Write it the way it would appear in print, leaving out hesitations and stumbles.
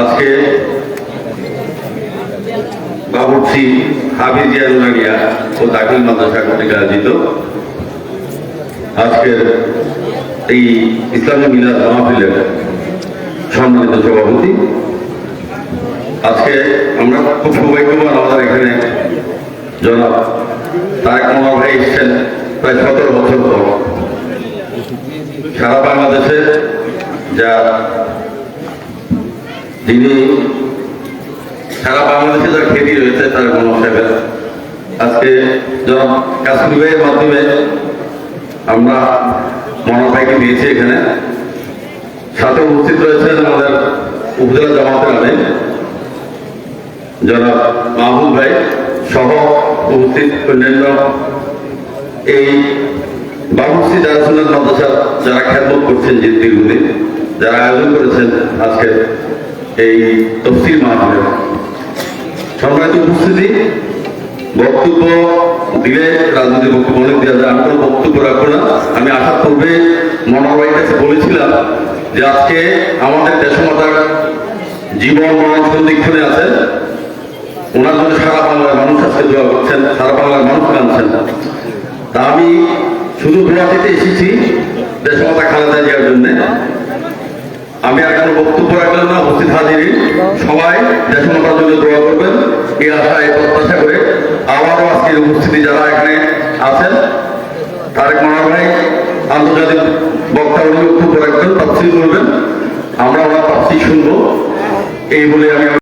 আজকে বাবুর্চি হাফিজিয়া নুরানিয়া ও দাখিল মাদ্রাসা কর্তৃক আয়োজিত আজকের এই ইসলামী মিলাদ মাহফিলের সম্মানিত সভাপতি। আজকে আমরা খুব সৌভাগ্যবান, আমাদের এখানে জনাব তারেক মনোয়ার ভাই এসেছেন প্রায় 17 বছর পর। সারা বাংলাদেশে যিনি সারা বাংলাদেশে যার খ্যাতি রয়েছে তার মনোয়ার সাহেবের, আজকে জনাব কাসিম ভাইয়ের মাধ্যমে আমরা মনোয়ার ভাইকে দিয়েছি এখানে। সাথে উপস্থিত রয়েছেন আমাদের উপজেলা জামাতের আমির জনাব মাহমুদ ভাই সহ উপস্থিত অন্যান্য এই বাবুর্চি দারুস মাদ্রাসা যারা খেদমত করছেন যে দীর্ঘদিন, যারা আয়োজন করেছেন আজকে এই তফসির মাহফিলের। সম্মানিত উপস্থিতি, বক্তব্য দিলে রাজনৈতিক বক্তব্য অনেক দেওয়া যায়, আমি কোনো বক্তব্য রাখবো না। আমি আসার পূর্বে মনোয়ার ভাইয়ের কাছে বলেছিলাম যে আজকে আমাদের দেশমাতার জীবন মরণ সন্ধিক্ষণে আছেন, ওনার জন্য সারা বাংলার মানুষ আজকে দোয়া করছেন, সারা বাংলার মানুষ কাঁদছেন। তা আমি শুধু দোয়া দিতে এসেছি দেশমাতা খালেদা জিয়ার জন্য। আমি আর কোনো বক্তব্য রাখলাম না। উপস্থিত হাজিরি সবাই দেশমাতার জন্য দোয়া করবেন, এই আশায় প্রত্যাশা করে আবারও আজকের উপস্থিতি যারা এখানে আছেন, তারেক মনোয়ার ভাই আন্তর্জাতিক বক্তা, উনি বক্তব্য রাখবেন, তাফসীর করবেন, আমরা ওনার তাফসীর শুনবো, এই বলে আমি